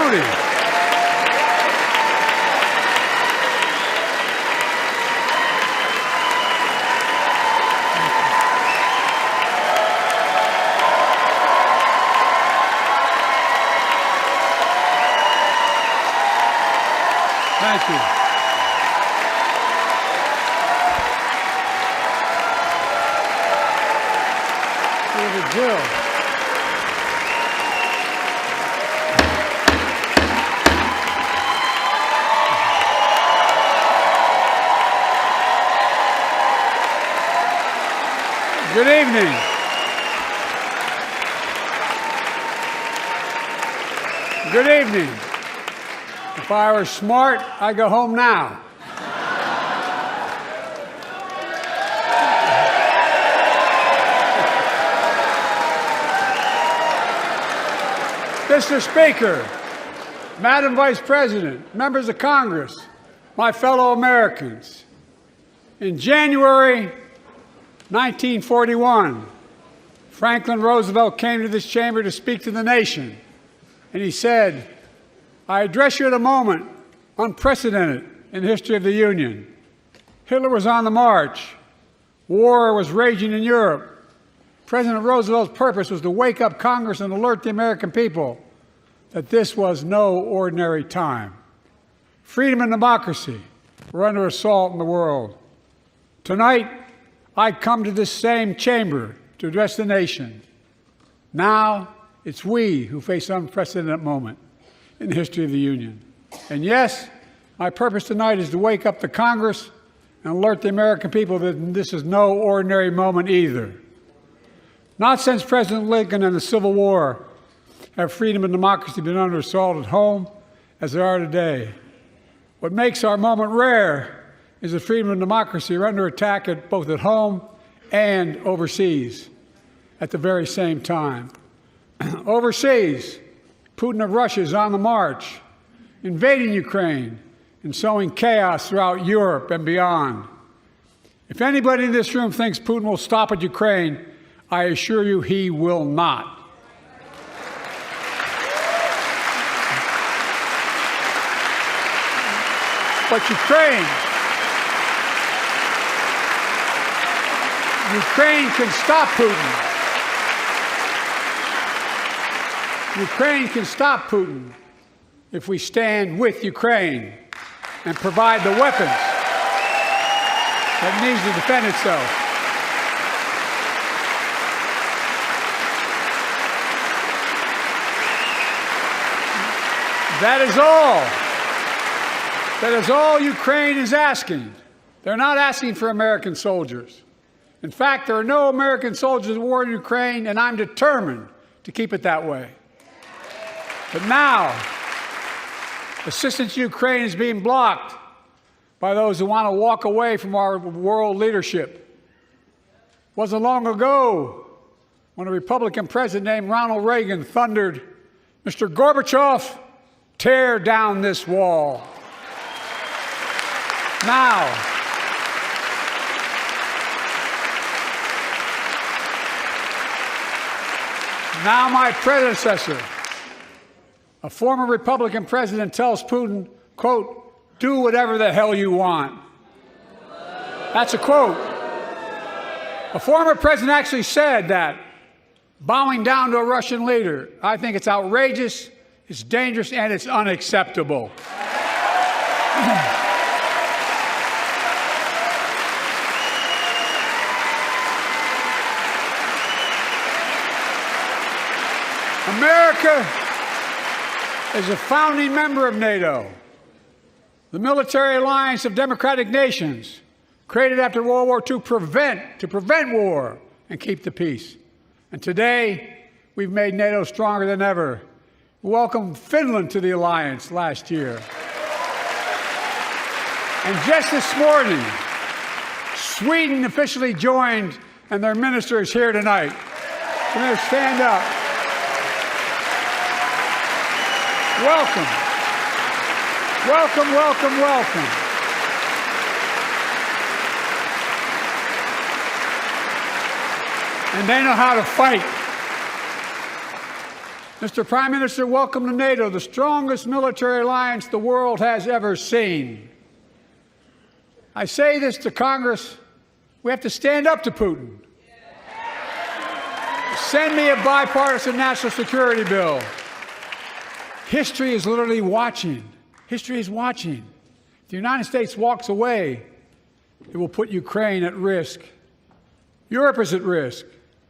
Tony. Thank you. David Jill. Good evening. Good evening. If I were smart, I'd go home now. Mr. Speaker, Madam Vice President, members of Congress, my fellow Americans, in January 1941, Franklin Roosevelt came to this chamber to speak to the nation, and he said, "I address you at a moment unprecedented in the history of the Union. Hitler was on the march. War was raging in Europe. President Roosevelt's purpose was to wake up Congress and alert the American people that this was no ordinary time. Freedom and democracy were under assault in the world. Tonight, I come to this same chamber to address the nation. Now, it's we who face an unprecedented moment in the history of the Union. And yes, my purpose tonight is to wake up the Congress and alert the American people that this is no ordinary moment either. Not since President Lincoln and the Civil War have freedom and democracy been under assault at home as they are today. What makes our moment rare is that freedom and democracy are under attack both at home and overseas at the very same time. Overseas, Putin of Russia is on the march, invading Ukraine and sowing chaos throughout Europe and beyond. If anybody in this room thinks Putin will stop at Ukraine, I assure you he will not. But Ukraine can stop Putin. Ukraine can stop Putin if we stand with Ukraine and provide the weapons that it needs to defend itself. That is all. That is all Ukraine is asking. They're not asking for American soldiers. In fact, there are no American soldiers at war in Ukraine, and I'm determined to keep it that way. But now, assistance to Ukraine is being blocked by those who want to walk away from our world leadership. It wasn't long ago when a Republican president named Ronald Reagan thundered, "Mr. Gorbachev, tear down this wall." Now, my predecessor, a former Republican president, tells Putin, quote, "Do whatever the hell you want." That's a quote. A former president actually said that, bowing down to a Russian leader. I think it's outrageous, it's dangerous, and it's unacceptable. America is a founding member of NATO, the military alliance of democratic nations created after World War II to prevent war and keep the peace. And today, we've made NATO stronger than ever. We welcomed Finland to the alliance last year. And just this morning, Sweden officially joined, and their minister is here tonight. We're going to stand up. Welcome. Welcome, welcome, welcome. And they know how to fight. Mr. Prime Minister, welcome to NATO, the strongest military alliance the world has ever seen. I say this to Congress, we have to stand up to Putin. Send me a bipartisan national security bill. History is literally watching. History is watching. If the United States walks away, it will put Ukraine at risk. Europe is at risk.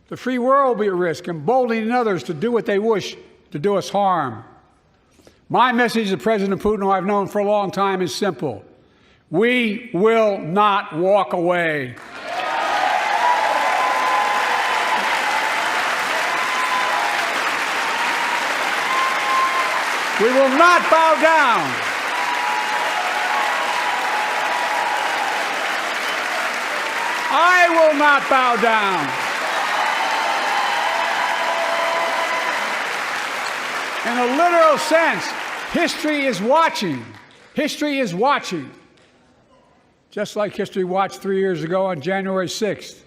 The free world will be at risk, emboldening others to do what they wish to do us harm. My message to President Putin, who I've known for a long time, is simple. We will not walk away. We will not bow down. I will not bow down. In a literal sense, history is watching. History is watching. Just like history watched 3 years ago on January 6th,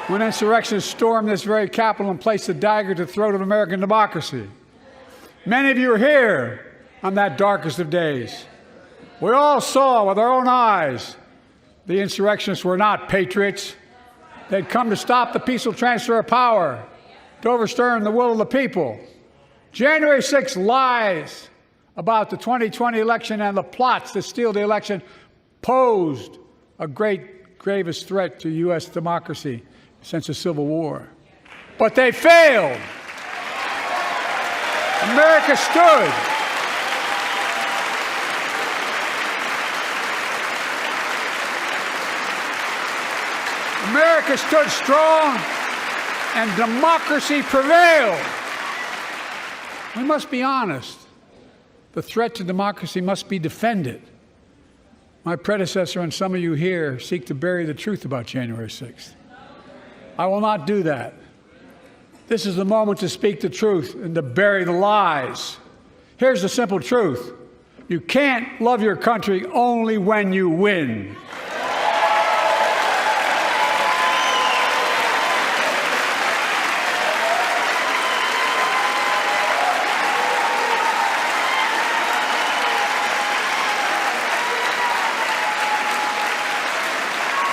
when insurrectionists stormed this very Capitol and placed a dagger to the throat of American democracy. Many of you were here on that darkest of days. We all saw with our own eyes the insurrectionists were not patriots. They'd come to stop the peaceful transfer of power, to overturn the will of the people. January 6th lies about the 2020 election and the plots to steal the election posed a gravest threat to U.S. democracy since the Civil War. But they failed. America stood. America stood strong, and democracy prevailed. We must be honest. The threat to democracy must be defended. My predecessor and some of you here seek to bury the truth about January 6th. I will not do that. This is the moment to speak the truth and to bury the lies. Here's the simple truth. You can't love your country only when you win.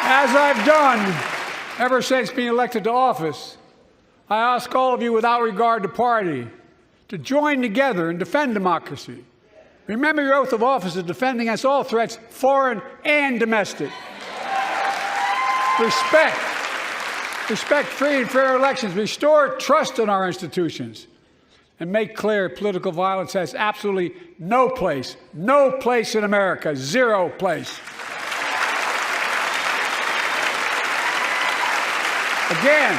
As I've done ever since being elected to office, I ask all of you, without regard to party, to join together and defend democracy. Remember your oath of office of defending against all threats, foreign and domestic. Respect free and fair elections. Restore trust in our institutions. And make clear political violence has absolutely no place in America, zero place. Again,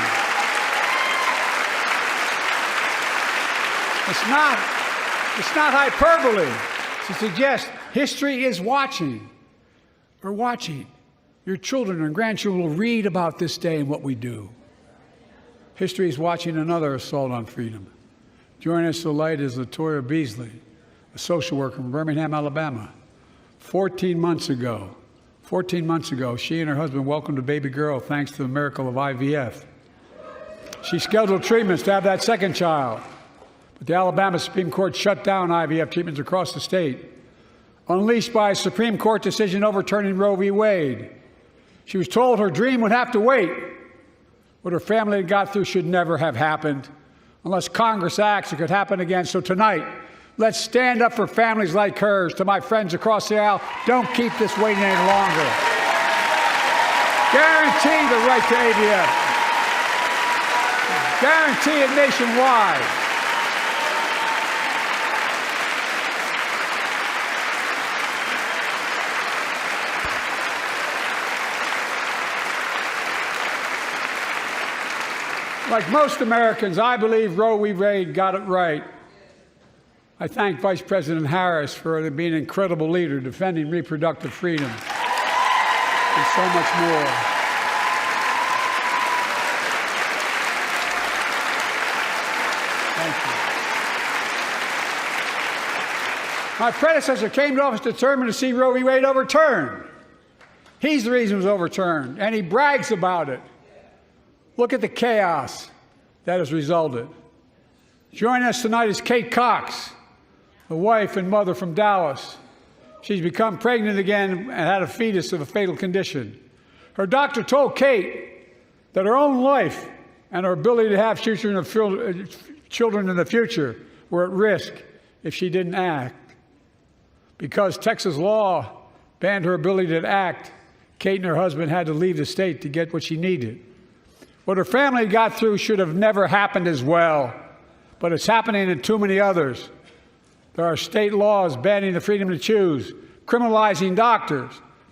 it's not hyperbole to suggest history is watching. We're watching. Your children and grandchildren will read about this day and what we do. History is watching another assault on freedom. Joining us tonight is Latoya Beasley, a social worker from Birmingham, Alabama. 14 months ago, she and her husband welcomed a baby girl thanks to the miracle of IVF. She scheduled treatments to have that second child, but the Alabama Supreme Court shut down IVF treatments across the state, unleashed by a Supreme Court decision overturning Roe v. Wade. She was told her dream would have to wait. What her family had got through should never have happened. Unless Congress acts, it could happen again. So tonight, let's stand up for families like hers. To my friends across the aisle, don't keep this waiting any longer. Guarantee the right to AVF. Guarantee it nationwide. Like most Americans, I believe Roe v. Wade got it right. I thank Vice President Harris for being an incredible leader, defending reproductive freedom, and so much more. Thank you. My predecessor came to office determined to see Roe v. Wade overturned. He's the reason it was overturned, and he brags about it. Look at the chaos that has resulted. Joining us tonight is Kate Cox, the wife and mother from Dallas. She's become pregnant again and had a fetus of a fatal condition. Her doctor told Kate that her own life and her ability to have children in the future were at risk if she didn't act. Because Texas law banned her ability to act, Kate and her husband had to leave the state to get what she needed. What her family got through should have never happened as well, but it's happening in too many others. There are state laws banning the freedom to choose, criminalizing doctors,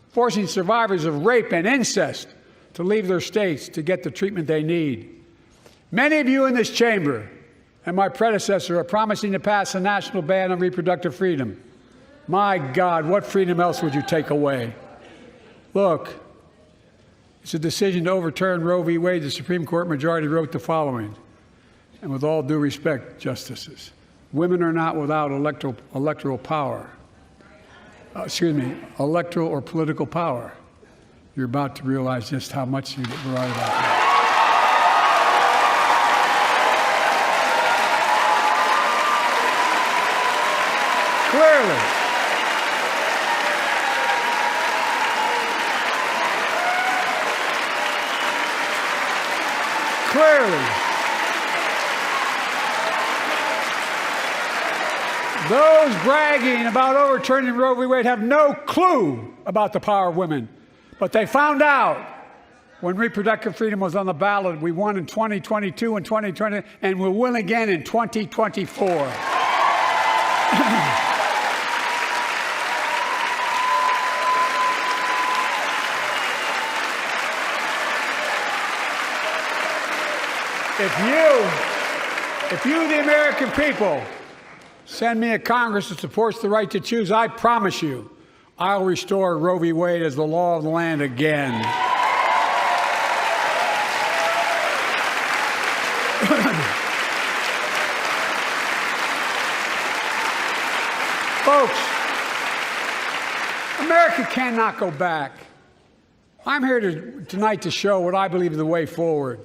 forcing survivors of rape and incest to leave their states to get the treatment they need. Many of you in this chamber and my predecessor are promising to pass a national ban on reproductive freedom. My God, what freedom else would you take away? Look, it's a decision to overturn Roe v. Wade. The Supreme Court majority wrote the following, and with all due respect, justices, women are not without electoral power. Electoral or political power. You're about to realize just how much you're right about that. Clearly, those bragging about overturning Roe v. Wade have no clue about the power of women. But they found out when reproductive freedom was on the ballot. We won in 2022 and 2020, and we'll win again in 2024. If you, the American people, send me a Congress that supports the right to choose, I promise you, I'll restore Roe v. Wade as the law of the land again. Folks, America cannot go back. I'm here tonight to show what I believe is the way forward,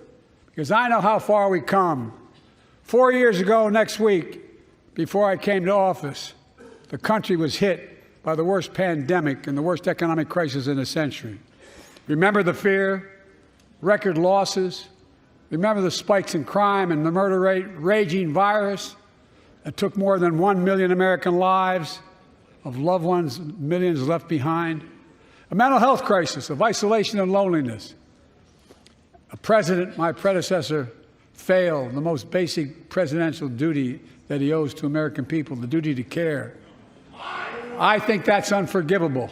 because I know how far we come. 4 years ago next week, before I came to office, the country was hit by the worst pandemic and the worst economic crisis in a century. Remember the fear, record losses, remember the spikes in crime and the murder rate, raging virus that took more than 1 million American lives, of loved ones, millions left behind, a mental health crisis of isolation and loneliness. A president, my predecessor, failed the most basic presidential duty that he owes to American people, the duty to care. I think that's unforgivable.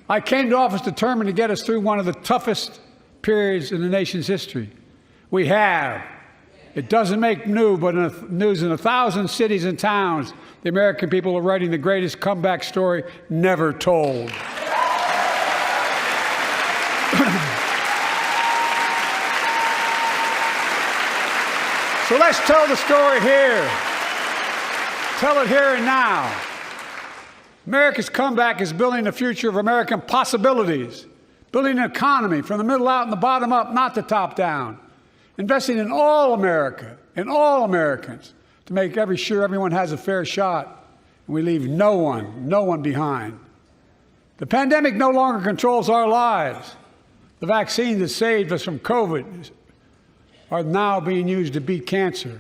I came to office determined to get us through one of the toughest periods in the nation's history. We have. It doesn't make news, but news in 1,000 cities and towns, the American people are writing the greatest comeback story never told. So let's tell the story here. Tell it here and now. America's comeback is building the future of American possibilities, building an economy from the middle out and the bottom up, not the top down, investing in all America, in all Americans, to make sure everyone has a fair shot, and we leave no one behind. The pandemic no longer controls our lives. The vaccines that saved us from COVID are now being used to beat cancer,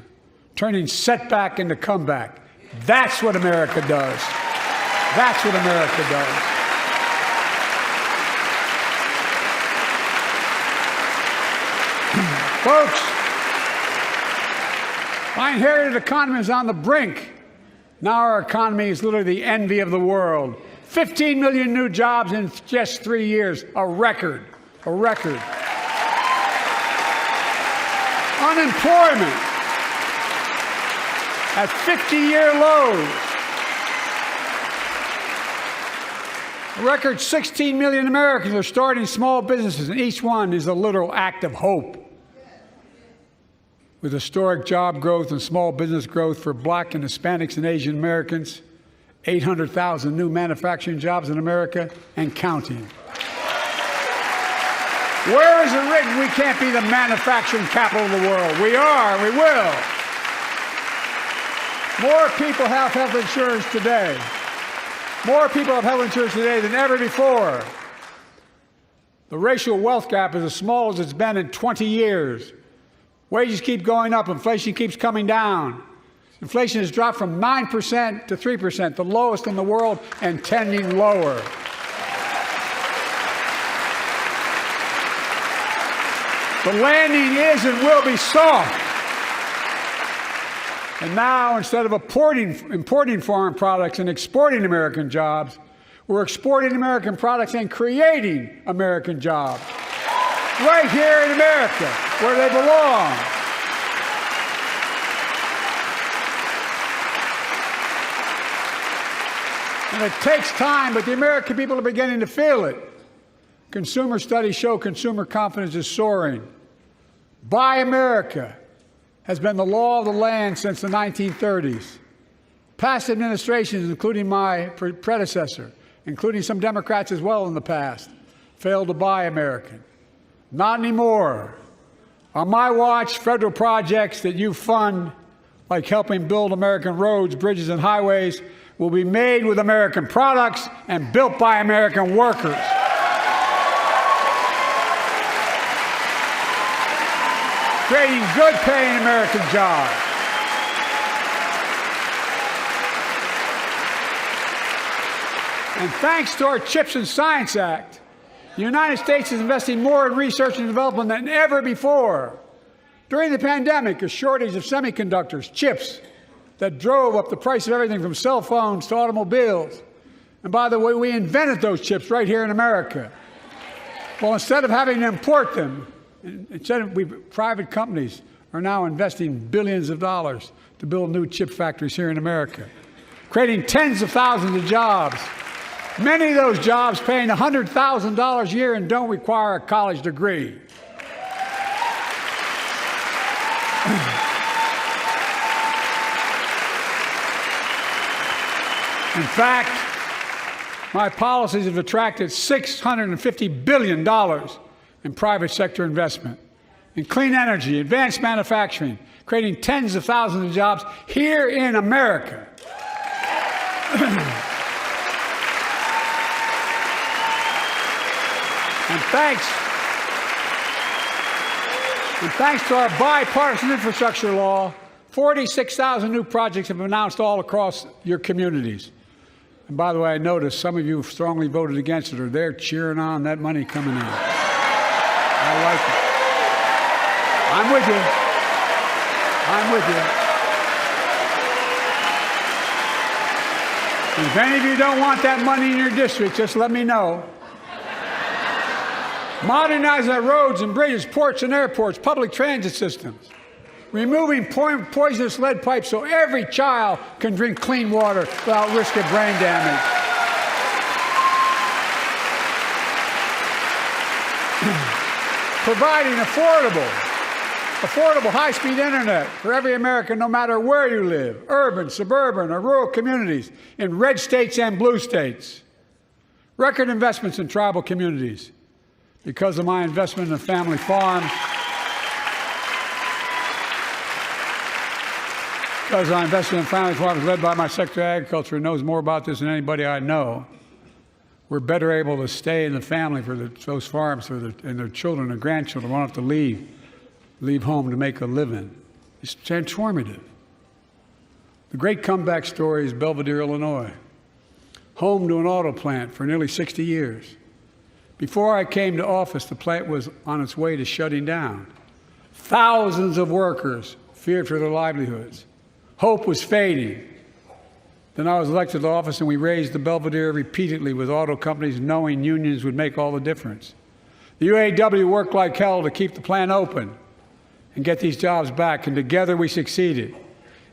turning setback into comeback. That's what America does. That's what America does. Folks, my inherited economy is on the brink. Now our economy is literally the envy of the world. 15 million new jobs in just 3 years, a record, a record. Unemployment at 50-year lows. A record 16 million Americans are starting small businesses, and each one is a literal act of hope. With historic job growth and small business growth for Black and Hispanics and Asian Americans, 800,000 new manufacturing jobs in America and counting. Where is it written we can't be the manufacturing capital of the world? We are, we will. More people have health insurance today. More people have health insurance today than ever before. The racial wealth gap is as small as it's been in 20 years. Wages keep going up. Inflation keeps coming down. Inflation has dropped from 9% to 3%, the lowest in the world, and tending lower. The landing is and will be soft. And now, instead of importing foreign products and exporting American jobs, we're exporting American products and creating American jobs right here in America, where they belong. And it takes time, but the American people are beginning to feel it. Consumer studies show consumer confidence is soaring. Buy America has been the law of the land since the 1930s. Past administrations, including my predecessor, including some Democrats as well in the past, failed to buy American. Not anymore. On my watch, federal projects that you fund, like helping build American roads, bridges, and highways, will be made with American products and built by American workers. Creating good-paying American jobs. And thanks to our CHIPS and Science Act, the United States is investing more in research and development than ever before. During the pandemic, a shortage of semiconductors, chips, that drove up the price of everything from cell phones to automobiles. And by the way, we invented those chips right here in America. Well, instead of having to import them, private companies are now investing billions of dollars to build new chip factories here in America, creating tens of thousands of jobs. Many of those jobs paying $100,000 a year and don't require a college degree. In fact, my policies have attracted $650 billion in private sector investment in clean energy, advanced manufacturing, creating tens of thousands of jobs here in America. And thanks to our bipartisan infrastructure law, 46,000 new projects have been announced all across your communities. And by the way, I noticed some of you strongly voted against it, or they're cheering on that money coming in. I like it. I'm with you. I'm with you. And if any of you don't want that money in your district, just let me know. Modernizing our roads and bridges, ports and airports, public transit systems. Removing poisonous lead pipes so every child can drink clean water without risk of brain damage. Providing affordable high-speed internet for every American, no matter where you live, urban, suburban, or rural communities, in red states and blue states. Record investments in tribal communities. Because of my investment in a family farm, because I invested in family farms led by my Secretary of Agriculture, who knows more about this than anybody I know, we're better able to stay in the family for those farms and their children and grandchildren won't have to leave home to make a living. It's transformative. The great comeback story is Belvidere, Illinois, home to an auto plant for nearly 60 years. Before I came to office, the plant was on its way to shutting down. Thousands of workers feared for their livelihoods. Hope was fading. Then I was elected to office, and we raised the Belvidere repeatedly with auto companies, knowing unions would make all the difference. The UAW worked like hell to keep the plant open and get these jobs back, and together we succeeded.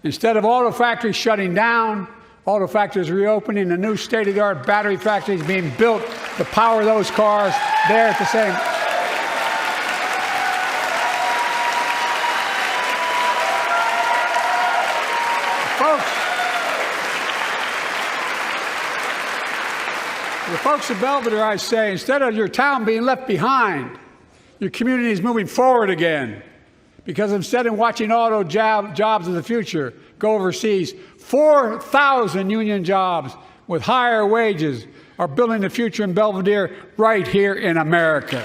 Instead of auto factories shutting down, auto factories reopening, a new state-of-the-art battery factory is being built to power those cars there at the same. The folks of Belvidere, I say, instead of your town being left behind, your community is moving forward again. because instead of watching auto jobs of the future go overseas, 4,000 union jobs with higher wages are building the future in Belvedere right here in America.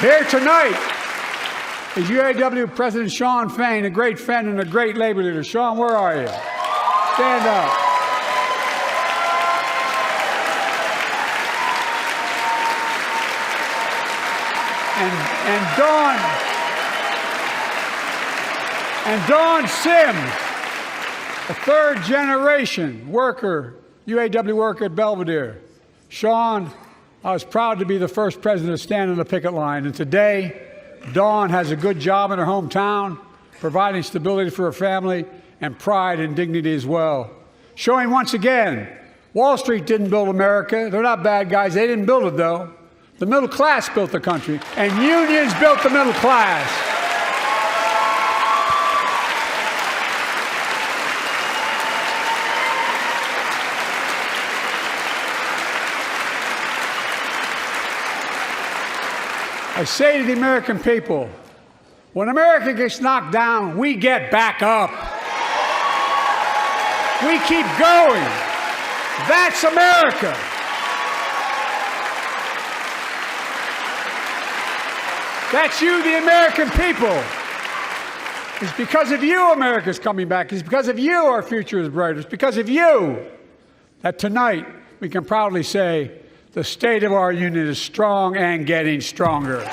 Here tonight is UAW President Shawn Fain, a great friend and a great labor leader. Shawn, where are you? Stand up. And Dawn Sims, a third-generation worker, UAW worker at Belvedere. Shawn, I was proud to be the first president to stand on the picket line, and today, Dawn has a good job in her hometown, providing stability for her family and pride and dignity as well. Showing once again, Wall Street didn't build America. They're not bad guys. They didn't build it, though. The middle class built the country, and unions built the middle class. I say to the American people, when America gets knocked down, we get back up. We keep going. That's America. That's you, the American people. It's because of you America's coming back. It's because of you our future is bright. It's because of you that tonight we can proudly say the state of our union is strong and getting stronger.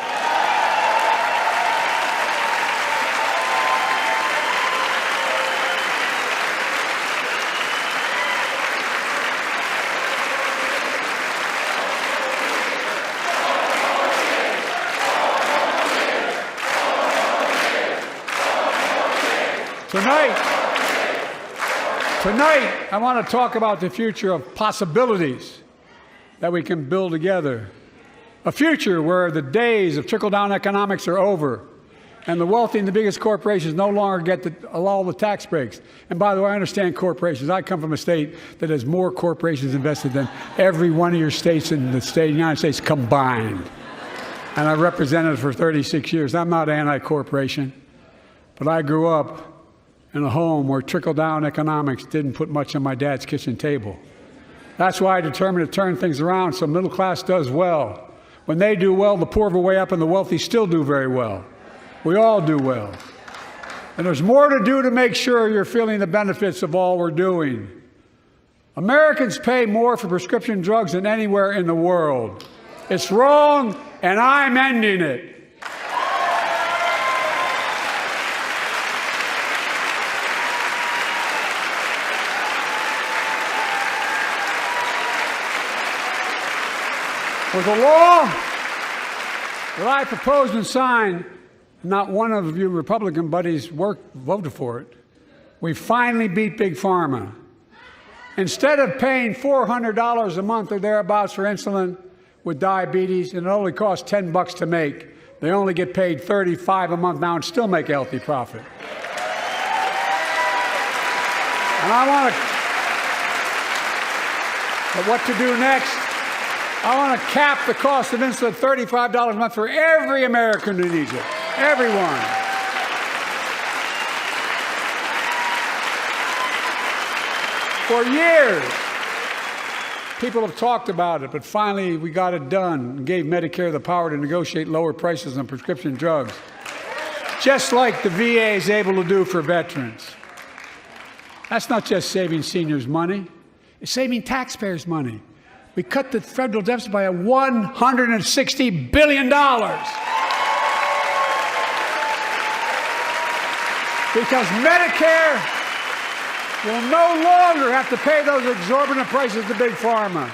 Tonight, I want to talk about the future of possibilities that we can build together. A future where the days of trickle-down economics are over, and the wealthy and the biggest corporations no longer get all the tax breaks. And by the way, I understand corporations. I come from a state that has more corporations invested than every one of your states in the United States combined. And I represented it for 36 years. I'm not anti-corporation, but I grew up in a home where trickle-down economics didn't put much on my dad's kitchen table. That's why I determined to turn things around so middle class does well. When they do well, the poor go way up and the wealthy still do very well. We all do well. And there's more to do to make sure you're feeling the benefits of all we're doing. Americans pay more for prescription drugs than anywhere in the world. It's wrong, and I'm ending it. With a law that I proposed and signed, not one of you Republican buddies voted for it, we finally beat Big Pharma. Instead of paying $400 a month or thereabouts for insulin with diabetes, and it only costs $10 to make, they only get paid $35 a month now and still make a healthy profit. And but what to do next? I want to cap the cost of insulin at $35 a month for every American who needs it. Everyone. For years, people have talked about it, but finally we got it done and gave Medicare the power to negotiate lower prices on prescription drugs, just like the VA is able to do for veterans. That's not just saving seniors money, it's saving taxpayers money. We cut the federal deficit by $160 billion. Because Medicare will no longer have to pay those exorbitant prices to Big Pharma.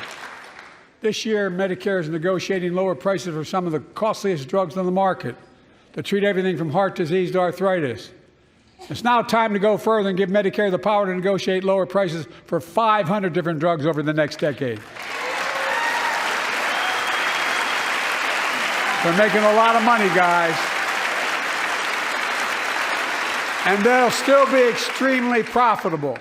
This year, Medicare is negotiating lower prices for some of the costliest drugs on the market to treat everything from heart disease to arthritis. It's now time to go further and give Medicare the power to negotiate lower prices for 500 different drugs over the next decade. They're making a lot of money, guys. And they'll still be extremely profitable.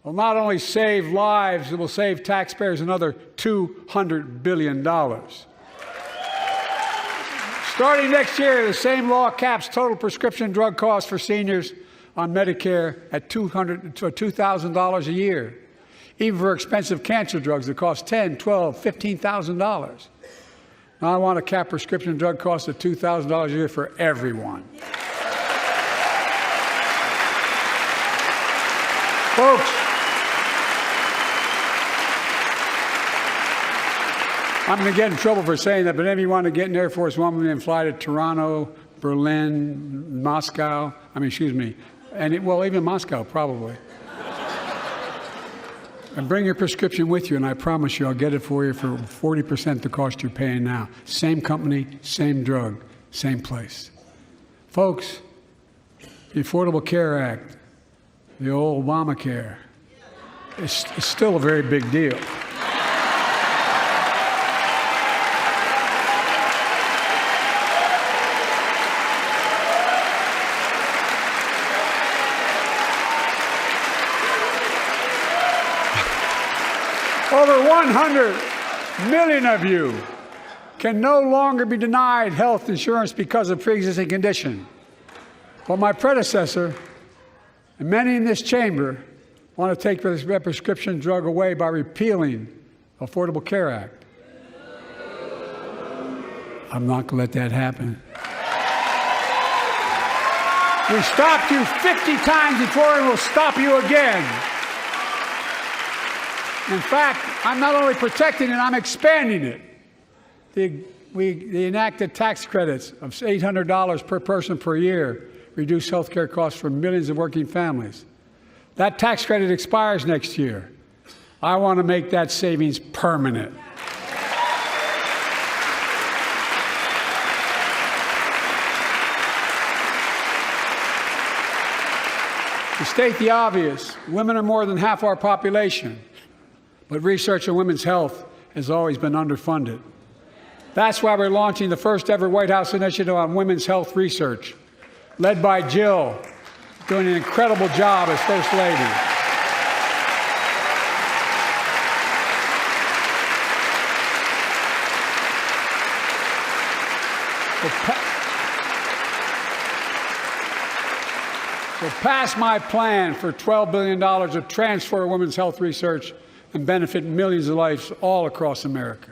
will not only save lives, it will save taxpayers another $200 billion. Starting next year, the same law caps total prescription drug costs for seniors on Medicare at $2,000 a year, even for expensive cancer drugs that cost $10,000, $12,000, $15,000. Now I want to cap prescription drug costs at $2,000 a year for everyone. Folks, I'm going to get in trouble for saying that, but if you want to get an Air Force One and fly to Toronto, Berlin, Moscow, even Moscow, probably. And bring your prescription with you, and I promise you I'll get it for you for 40% the cost you're paying now. Same company, same drug, same place. Folks, the Affordable Care Act, the old Obamacare, is still a very big deal. Over 100 million of you can no longer be denied health insurance because of pre-existing condition. But my predecessor, and many in this chamber, want to take this prescription drug away by repealing the Affordable Care Act. I'm not going to let that happen. We stopped you 50 times before, and we'll stop you again. In fact, I'm not only protecting it, I'm expanding it. The enacted tax credits of $800 per person per year reduce health care costs for millions of working families. That tax credit expires next year. I want to make that savings permanent. To state the obvious, women are more than half our population. But research on women's health has always been underfunded. That's why we're launching the first ever White House initiative on women's health research, led by Jill, doing an incredible job as First Lady. So pass my plan for $12 billion to transfer women's health research and benefit millions of lives all across America.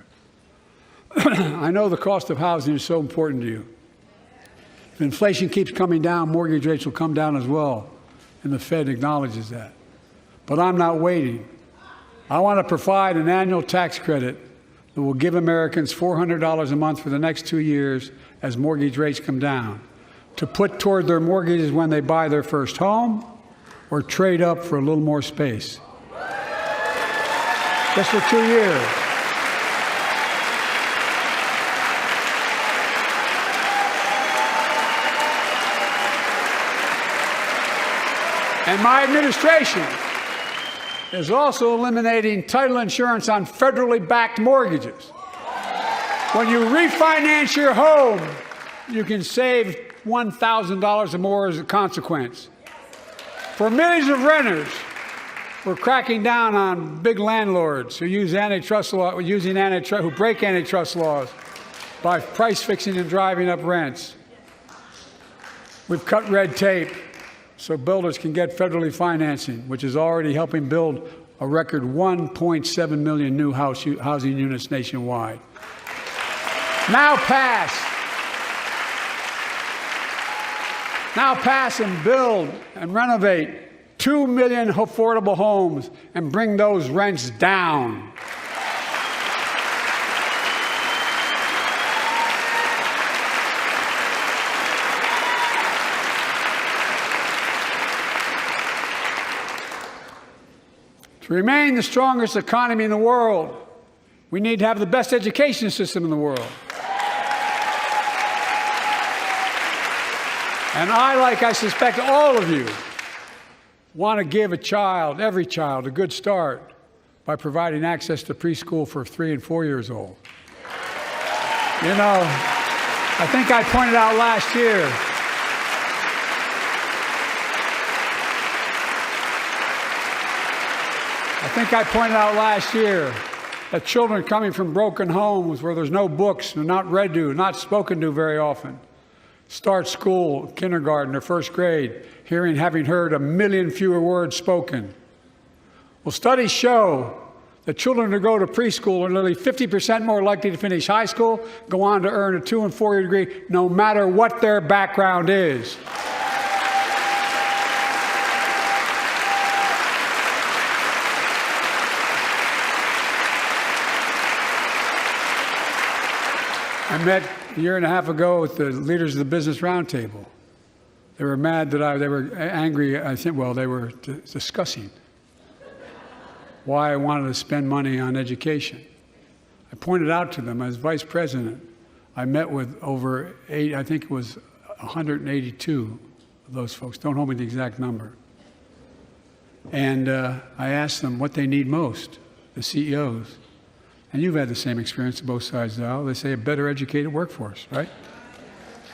I know the cost of housing is so important to you. If inflation keeps coming down, mortgage rates will come down as well, and the Fed acknowledges that. But I'm not waiting. I want to provide an annual tax credit that will give Americans $400 a month for the next 2 years as mortgage rates come down, to put toward their mortgages when they buy their first home or trade up for a little more space. Just for 2 years. And my administration is also eliminating title insurance on federally backed mortgages. When you refinance your home, you can save $1,000 or more as a consequence. For millions of renters, we're cracking down on big landlords who use antitrust law, who break antitrust laws by price fixing and driving up rents. We've cut red tape so builders can get federally financing, which is already helping build a record 1.7 million new housing units nationwide. Now pass and build and renovate 2 million affordable homes and bring those rents down. To remain the strongest economy in the world, we need to have the best education system in the world. And I suspect all of you, want to give every child, a good start by providing access to preschool for 3 and 4 years old. You know, I think I pointed out last year, think I pointed out last year that children coming from broken homes where there's no books, they're not read to, not spoken to very often, start school, kindergarten, or first grade, having heard 1 million fewer words spoken. Well, studies show that children who go to preschool are nearly 50% more likely to finish high school, go on to earn a 2- and 4-year degree, no matter what their background is. I met a year and a half ago with the leaders of the Business Roundtable. They were mad that they were angry. I think, well, they were discussing why I wanted to spend money on education. I pointed out to them as vice president, I met with over 182 of those folks. Don't hold me to the exact number. And I asked them what they need most, the CEOs. And you've had the same experience on both sides of the aisle. They say a better educated workforce, right?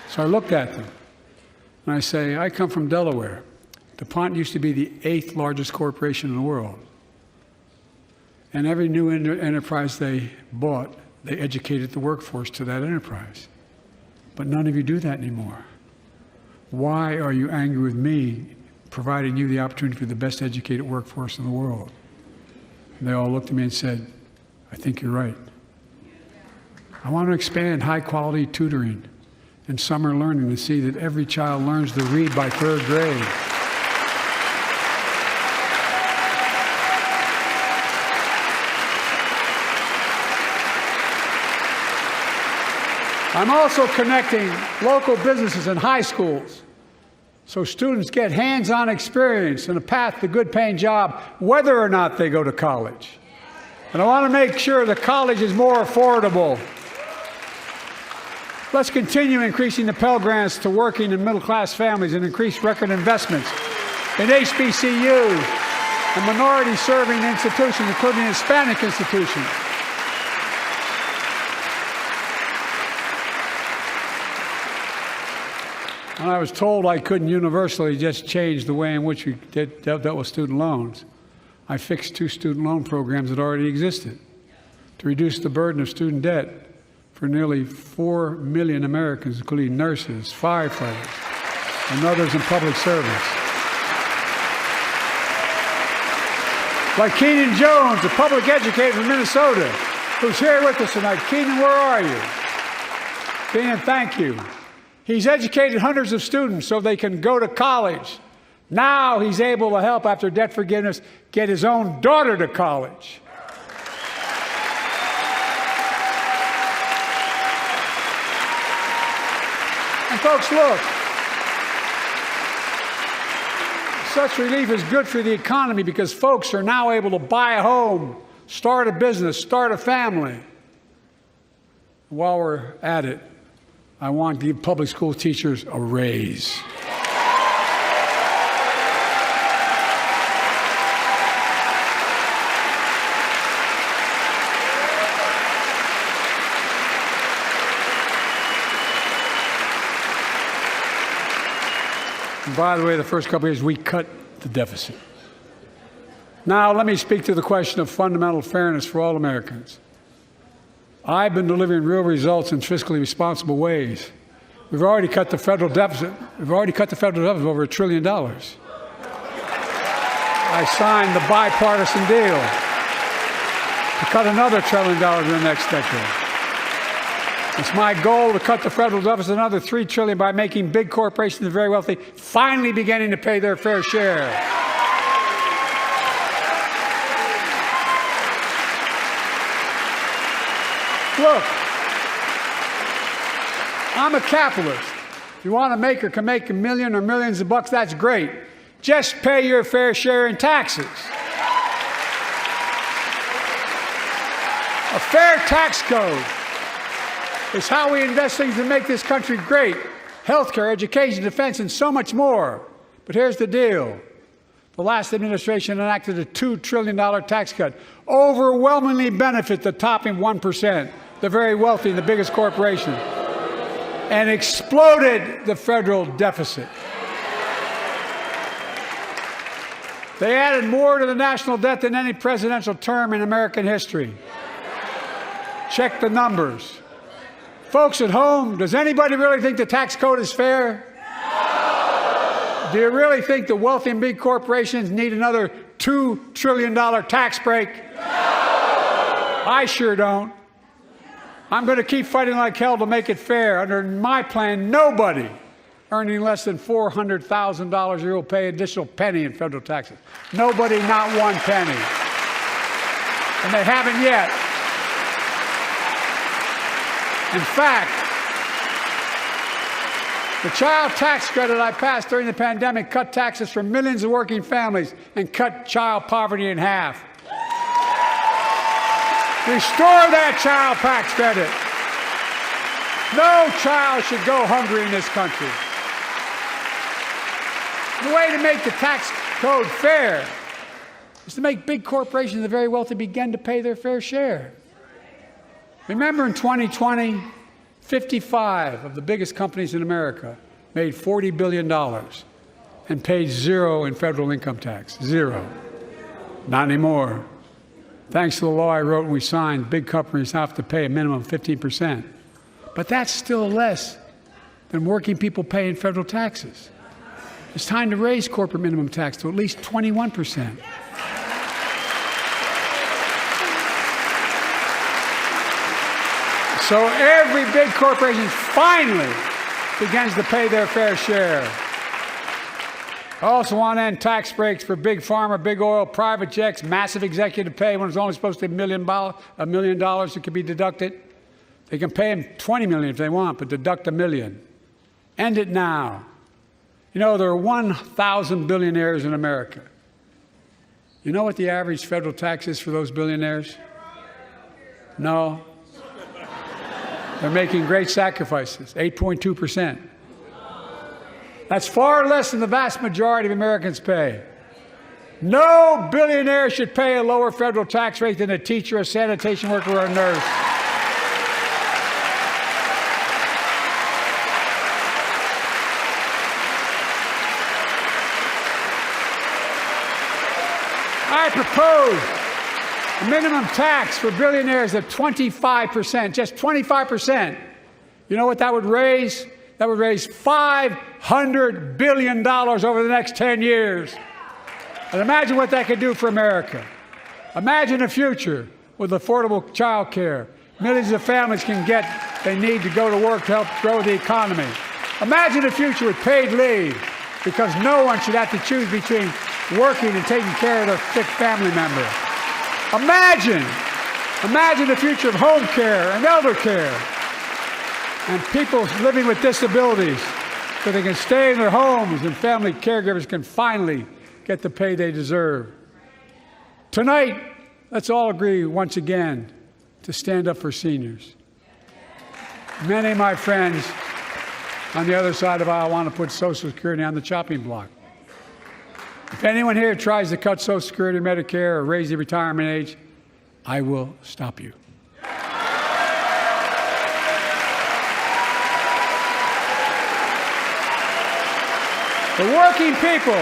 So I looked at them and I say, I come from Delaware. DuPont used to be the 8th largest corporation in the world. And every new enterprise they bought, they educated the workforce to that enterprise. But none of you do that anymore. Why are you angry with me providing you the opportunity for the best educated workforce in the world? And they all looked at me and said, I think you're right. I want to expand high-quality tutoring and summer learning to see that every child learns to read by 3rd grade. I'm also connecting local businesses and high schools so students get hands-on experience and a path to a good-paying job, whether or not they go to college. And I want to make sure that college is more affordable. Let's continue increasing the Pell Grants to working and middle-class families and increase record investments in HBCUs and minority-serving institutions, including Hispanic institutions. And I was told I couldn't universally just change the way in which we dealt with student loans. I fixed 2 student loan programs that already existed to reduce the burden of student debt for nearly 4 million Americans, including nurses, firefighters, and others in public service. Like Keenan Jones, a public educator from Minnesota, who's here with us tonight. Keenan, where are you? Keenan, thank you. He's educated hundreds of students so they can go to college. Now he's able to help, after debt forgiveness, get his own daughter to college. And folks, look, such relief is good for the economy because folks are now able to buy a home, start a business, start a family. While we're at it, I want to give public school teachers a raise. And by the way, the first couple of years, we cut the deficit. Now, let me speak to the question of fundamental fairness for all Americans. I've been delivering real results in fiscally responsible ways. We've already cut the federal deficit. We've already cut the federal deficit over $1 trillion. I signed the bipartisan deal to cut another $1 trillion in the next decade. It's my goal to cut the federal deficit another $3 trillion by making big corporations and very wealthy finally beginning to pay their fair share. Look, I'm a capitalist. If you want to make or can make $1 million or millions of bucks, that's great. Just pay your fair share in taxes. A fair tax code is how we invest things to make this country great. Healthcare, education, defense, and so much more. But here's the deal. The last administration enacted a $2 trillion tax cut, overwhelmingly benefit the top 1%, the very wealthy and the biggest corporations, and exploded the federal deficit. They added more to the national debt than any presidential term in American history. Check the numbers. Folks at home, does anybody really think the tax code is fair? No. Do you really think the wealthy and big corporations need another $2 trillion tax break? No. I sure don't. I'm going to keep fighting like hell to make it fair. Under my plan, nobody earning less than $400,000 a year will pay an additional penny in federal taxes. Nobody, not one penny. And they haven't yet. In fact, the child tax credit I passed during the pandemic cut taxes for millions of working families and cut child poverty in half. Restore that child tax credit. No child should go hungry in this country. The way to make the tax code fair is to make big corporations and the very wealthy begin to pay their fair share. Remember in 2020, 55 of the biggest companies in America made $40 billion and paid zero in federal income tax. Zero. Not anymore. Thanks to the law I wrote and we signed, big companies have to pay a minimum of 15%. But that's still less than working people pay in federal taxes. It's time to raise corporate minimum tax to at least 21%. So every big corporation finally begins to pay their fair share. I also want to end tax breaks for big pharma, big oil, private jets, massive executive pay when it's only supposed to be $1 million that could be deducted. They can pay them $20 million if they want, but deduct $1 million. End it now. You know, there are 1,000 billionaires in America. You know what the average federal tax is for those billionaires? No. They're making great sacrifices, 8.2%. That's far less than the vast majority of Americans pay. No billionaire should pay a lower federal tax rate than a teacher, a sanitation worker, or a nurse. I propose a minimum tax for billionaires of 25%, just 25%. You know what that would raise? That would raise $500 billion over the next 10 years. And imagine what that could do for America. Imagine a future with affordable child care. Millions of families can get what they need to go to work to help grow the economy. Imagine a future with paid leave, because no one should have to choose between working and taking care of their sick family member. Imagine the future of home care and elder care, and people living with disabilities so they can stay in their homes and family caregivers can finally get the pay they deserve. Tonight, let's all agree once again to stand up for seniors. Many of my friends on the other side of the aisle want to put Social Security on the chopping block. If anyone here tries to cut Social Security, Medicare, or raise the retirement age, I will stop you. The working people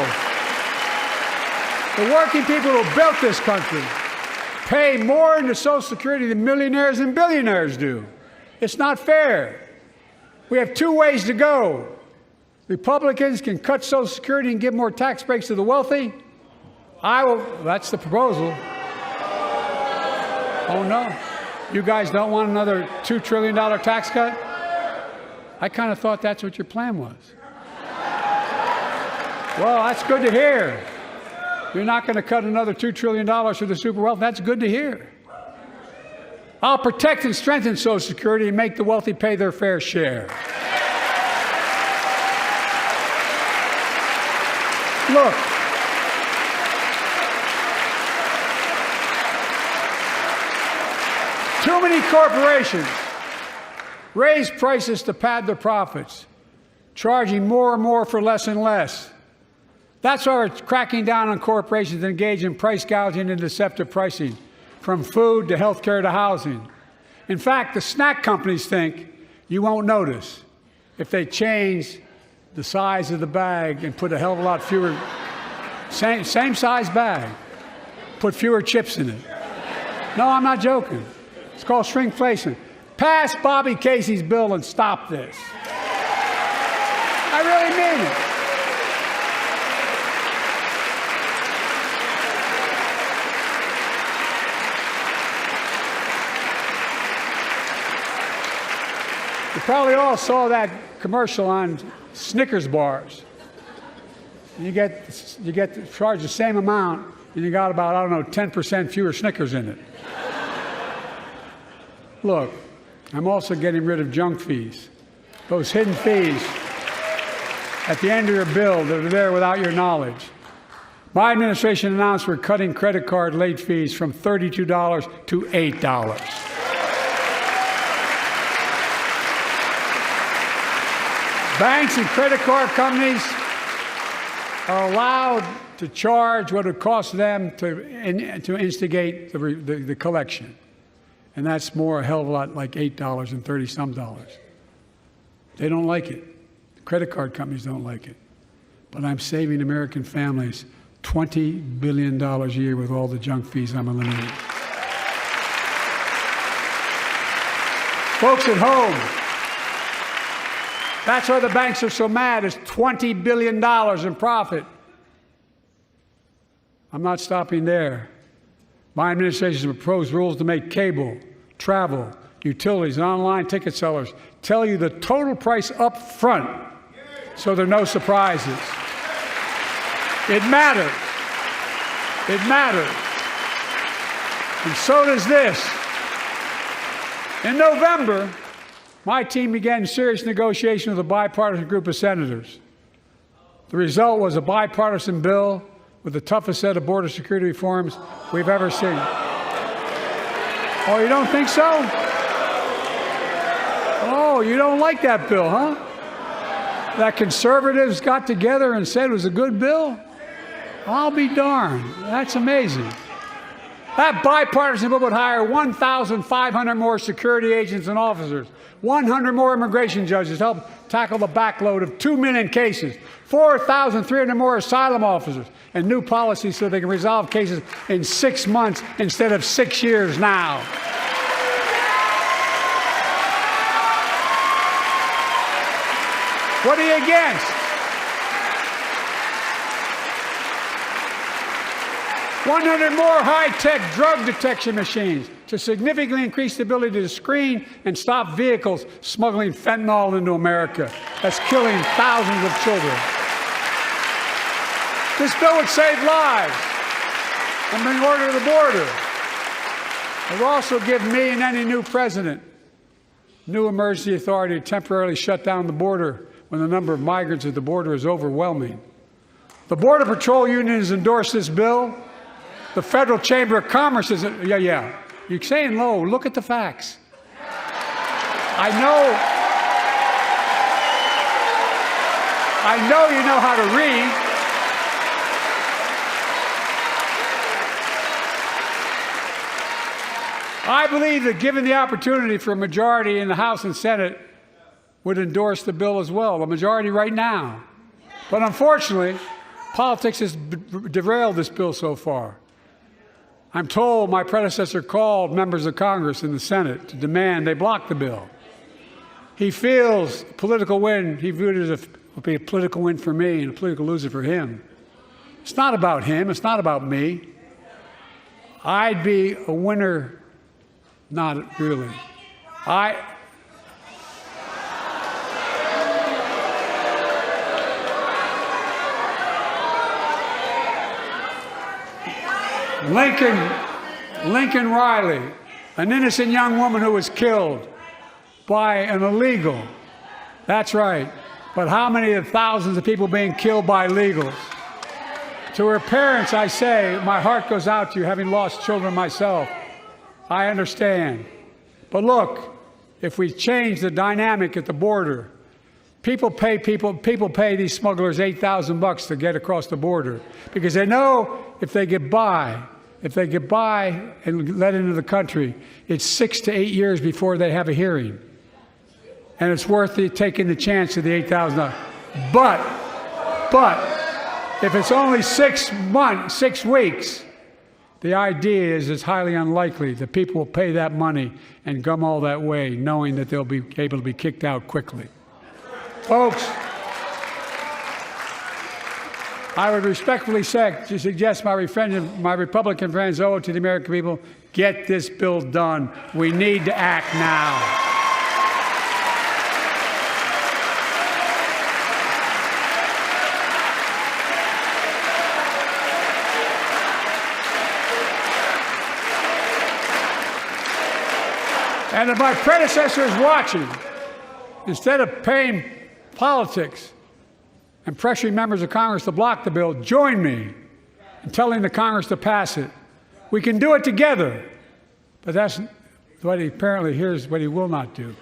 who built this country pay more into Social Security than millionaires and billionaires do. It's not fair. We have two ways to go. Republicans can cut Social Security and give more tax breaks to the wealthy. That's the proposal. Oh no, you guys don't want another $2 trillion tax cut? I kind of thought that's what your plan was. Well, that's good to hear. You're not going to cut another $2 trillion for the super wealthy. That's good to hear. I'll protect and strengthen Social Security and make the wealthy pay their fair share. Look, too many corporations raise prices to pad their profits, charging more and more for less and less. That's why we're cracking down on corporations that engage in price gouging and deceptive pricing, from food to health care to housing. In fact, the snack companies think you won't notice if they change the size of the bag and put a hell of a lot fewer Same size bag. Put fewer chips in it. No, I'm not joking. It's called shrinkflation. Pass Bobby Casey's bill and stop this. I really mean it. You probably all saw that commercial on Snickers bars. You get charged the same amount, and you got about, I don't know, 10% fewer Snickers in it. Look, I'm also getting rid of junk fees. Those hidden fees at the end of your bill that are there without your knowledge. My administration announced we're cutting credit card late fees from $32 to $8. Banks and credit card companies are allowed to charge what it costs them to instigate the collection. And that's more a hell of a lot like $8 and 30-some dollars. They don't like it. The credit card companies don't like it. But I'm saving American families $20 billion a year with all the junk fees I'm eliminating. Folks at home, that's why the banks are so mad. It's $20 billion in profit. I'm not stopping there. My administration has proposed rules to make cable, travel, utilities, and online ticket sellers tell you the total price up front so there are no surprises. It matters. It matters. And so does this. In November, my team began serious negotiation with a bipartisan group of senators. The result was a bipartisan bill with the toughest set of border security reforms we've ever seen. Oh, you don't think so? Oh, you don't like that bill, huh? That conservatives got together and said it was a good bill? I'll be darned. That's amazing. That bipartisan bill would hire 1,500 more security agents and officers, 100 more immigration judges to help tackle the backload of 2 million cases, 4,300 more asylum officers, and new policies so they can resolve cases in 6 months instead of 6 years now. What are you against? $100 more high-tech drug detection machines to significantly increase the ability to screen and stop vehicles smuggling fentanyl into America. That's killing thousands of children. This bill would save lives and bring order to the border. It will also give me and any new president new emergency authority to temporarily shut down the border when the number of migrants at the border is overwhelming. The Border Patrol Union has endorsed this bill. The Federal Chamber of Commerce is, yeah. You're saying low. Look at the facts. I know you know how to read. I believe that given the opportunity for a majority in the House and Senate would endorse the bill as well, a majority right now. But unfortunately, politics has derailed this bill so far. I'm told my predecessor called members of Congress in the Senate to demand they block the bill. He feels political win, he viewed it as would be a political win for me and a political loser for him. It's not about him, it's not about me. I'd be a winner, not really. Lincoln Riley, an innocent young woman who was killed by an illegal. That's right. But how many of thousands of people being killed by illegals? To her parents, I say, my heart goes out to you, having lost children myself. I understand. But look, if we change the dynamic at the border, people pay these smugglers $8,000 to get across the border because they know if they get by and let into the country, it's 6 to 8 years before they have a hearing. And it's worth taking the chance of the $8,000. But If it's only 6 months, 6 weeks, the idea is it's highly unlikely that people will pay that money and come all that way knowing that they'll be able to be kicked out quickly. Folks, I would respectfully suggest my Republican friends owe it to the American people, get this bill done. We need to act now. And if my predecessor is watching, instead of paying politics and pressuring members of Congress to block the bill, join me in telling the Congress to pass it. We can do it together. But that's what here's what he will not do.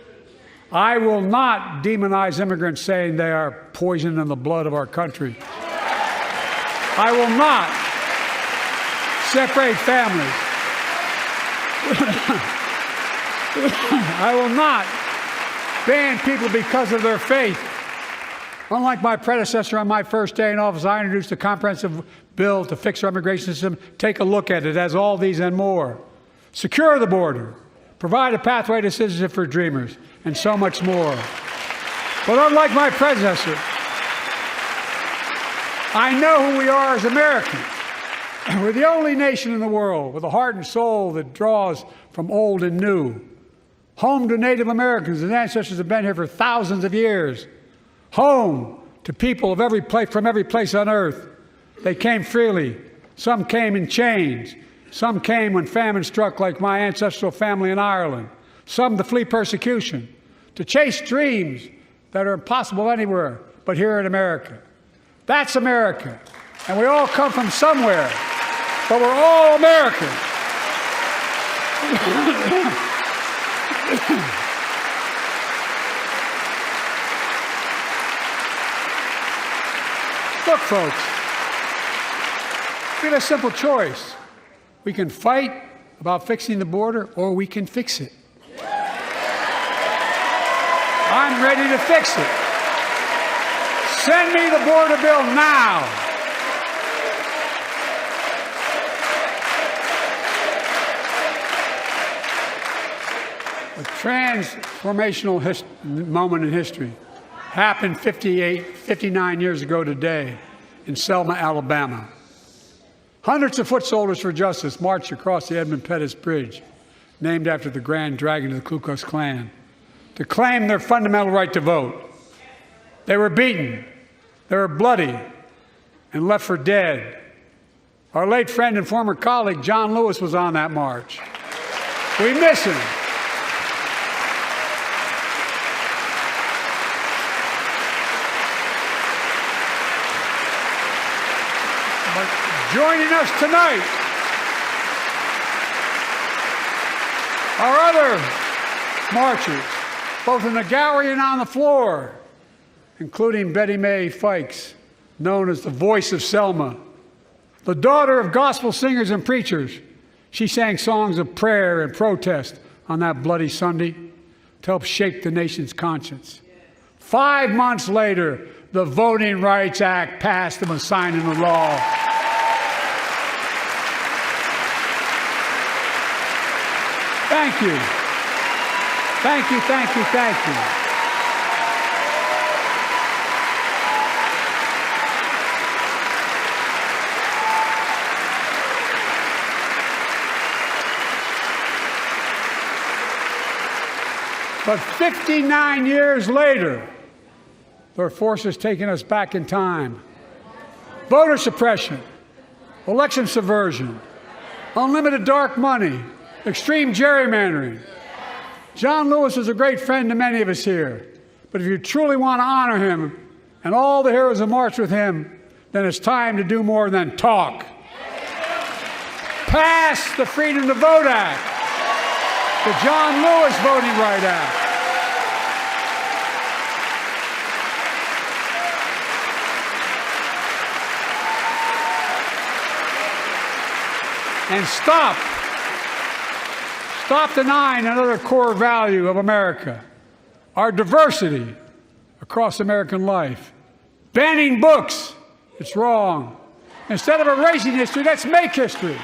I will not demonize immigrants saying they are poison in the blood of our country. I will not separate families. I will not ban people because of their faith. Unlike my predecessor on my first day in office, I introduced a comprehensive bill to fix our immigration system. Take a look at it. It has all these and more. Secure the border. Provide a pathway to citizenship for dreamers, and so much more. But unlike my predecessor, I know who we are as Americans. We're the only nation in the world with a heart and soul that draws from old and new. Home to Native Americans, whose ancestors have been here for thousands of years. Home to people of from every place on earth. They came freely. Some came in chains. Some came when famine struck, like my ancestral family in Ireland. Some to flee persecution, to chase dreams that are impossible anywhere but here in America. That's America. And we all come from somewhere, but we're all Americans. Look, folks, we have a simple choice. We can fight about fixing the border, or we can fix it. I'm ready to fix it. Send me the border bill now. A transformational moment in history happened 59 years ago today in Selma, Alabama. Hundreds of foot soldiers for justice marched across the Edmund Pettus Bridge, named after the Grand Dragon of the Ku Klux Klan, to claim their fundamental right to vote. They were beaten, they were bloody, and left for dead. Our late friend and former colleague, John Lewis, was on that march. We miss him. Joining us tonight are other marchers, both in the gallery and on the floor, including Betty Mae Fikes, known as the voice of Selma. The daughter of gospel singers and preachers, she sang songs of prayer and protest on that bloody Sunday to help shake the nation's conscience. 5 months later, the Voting Rights Act passed and was signed into law. Thank you. Thank you, thank you, thank you. But 59 years later, there are forces taking us back in time. Voter suppression, election subversion, unlimited dark money, extreme gerrymandering. John Lewis is a great friend to many of us here. But if you truly want to honor him and all the heroes who marched with him, then it's time to do more than talk. Pass the Freedom to Vote Act, the John Lewis Voting Rights Act. And stop denying another core value of America, our diversity across American life. Banning books It's wrong. Instead of erasing history, let's make history.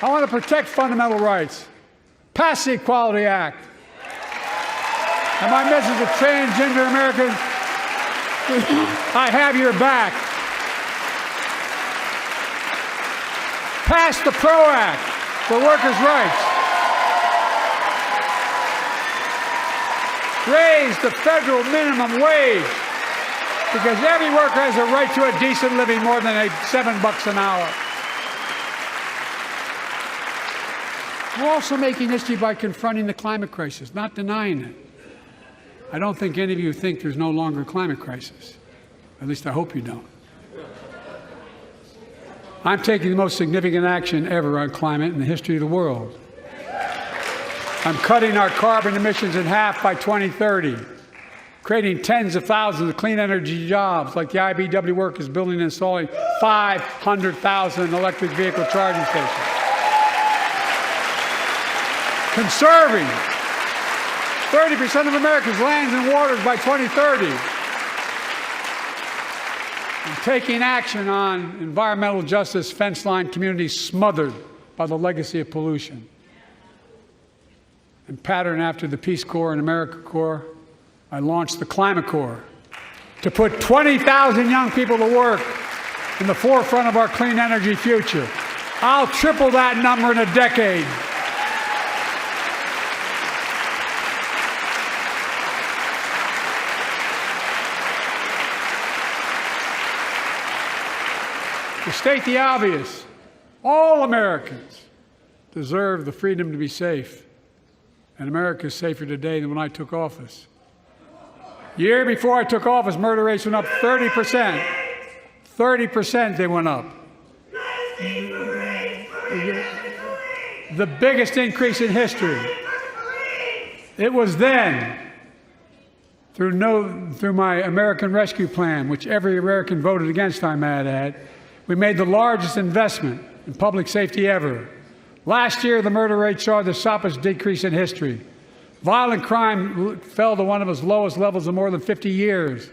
I want to protect fundamental rights. Pass the Equality Act. And my message to transgender Americans, I have your back. Pass the PRO Act for workers' rights. Raise the federal minimum wage, because every worker has a right to a decent living more than $7 an hour. We're also making history by confronting the climate crisis, not denying it. I don't think any of you think there's no longer a climate crisis. At least I hope you don't. I'm taking the most significant action ever on climate in the history of the world. I'm cutting our carbon emissions in half by 2030, creating tens of thousands of clean energy jobs, like the IBEW workers building and installing 500,000 electric vehicle charging stations. Conserving 30% of America's lands and waters by 2030. And taking action on environmental justice fence line communities smothered by the legacy of pollution. And patterned after the Peace Corps and AmeriCorps, I launched the Climate Corps to put 20,000 young people to work in the forefront of our clean energy future. I'll triple that number in a decade. To state the obvious, all Americans deserve the freedom to be safe. And America is safer today than when I took office. Year before I took office, murder rates went up 30%. 30% they went up. The biggest increase in history. It was then, through my American Rescue Plan, which every American voted against, I might add, we made the largest investment in public safety ever. Last year, the murder rate saw the sharpest decrease in history. Violent crime fell to one of its lowest levels in more than 50 years.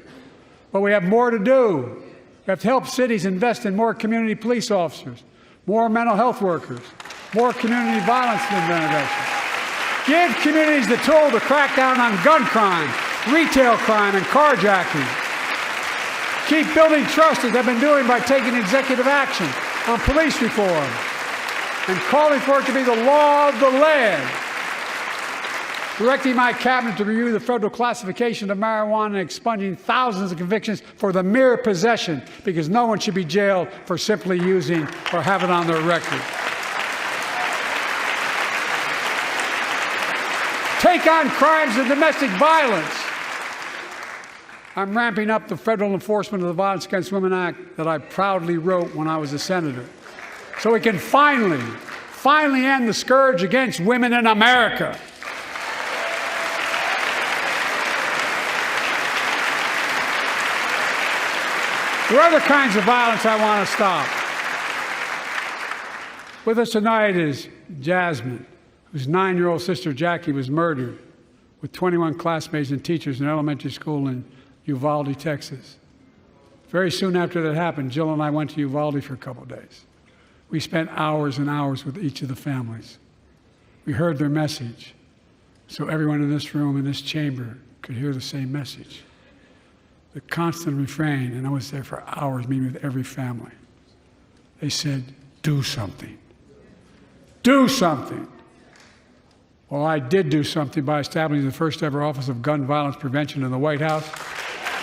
But we have more to do. We have to help cities invest in more community police officers, more mental health workers, more community violence intervention. Give communities the tool to crack down on gun crime, retail crime, and carjacking. Keep building trust, as I've been doing by taking executive action on police reform and calling for it to be the law of the land. Directing my cabinet to review the federal classification of marijuana and expunging thousands of convictions for the mere possession, because no one should be jailed for simply using or having on their record. Take on crimes of domestic violence. I'm ramping up the federal enforcement of the Violence Against Women Act that I proudly wrote when I was a senator, so we can finally end the scourge against women in America. There are other kinds of violence I want to stop. With us tonight is Jasmine, whose 9-year-old sister Jackie was murdered with 21 classmates and teachers in elementary school in Uvalde, Texas. Very soon after that happened, Jill and I went to Uvalde for a couple of days. We spent hours and hours with each of the families. We heard their message, so everyone in this room, in this chamber, could hear the same message. The constant refrain, and I was there for hours meeting with every family. They said, do something. Do something. Well, I did do something by establishing the first ever Office of Gun Violence Prevention in the White House,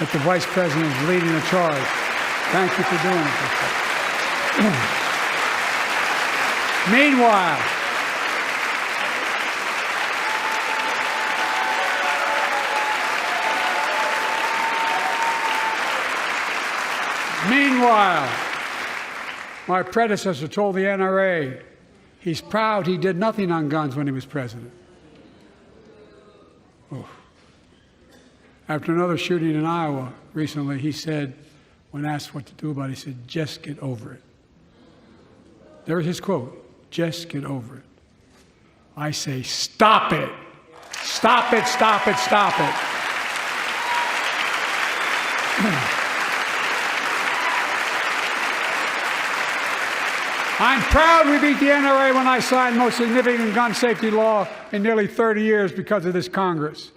that the Vice President is leading the charge. Thank you for doing it. Meanwhile, my predecessor told the NRA he's proud he did nothing on guns when he was president. Oh. After another shooting in Iowa recently, he said, when asked what to do about it, he said, just get over it. There's his quote, just get over it. I say, stop it. Stop it, stop it, stop it. I'm proud we beat the NRA when I signed the most significant gun safety law in nearly 30 years because of this Congress.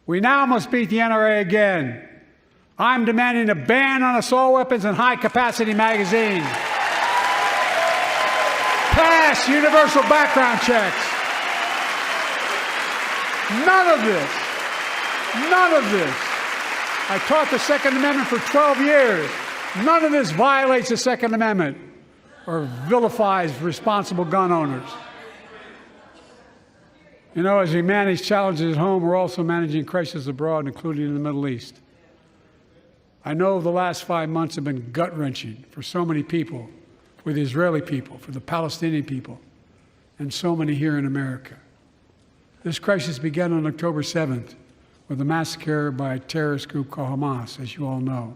We now must beat the NRA again. I'm demanding a ban on assault weapons and high-capacity magazines. Pass universal background checks. None of this. I taught the Second Amendment for 12 years. None of this violates the Second Amendment or vilifies responsible gun owners. You know, as we manage challenges at home, we're also managing crises abroad, including in the Middle East. I know the last 5 months have been gut-wrenching for so many people, for the Israeli people, for the Palestinian people, and so many here in America. This crisis began on October 7th with a massacre by a terrorist group called Hamas, as you all know.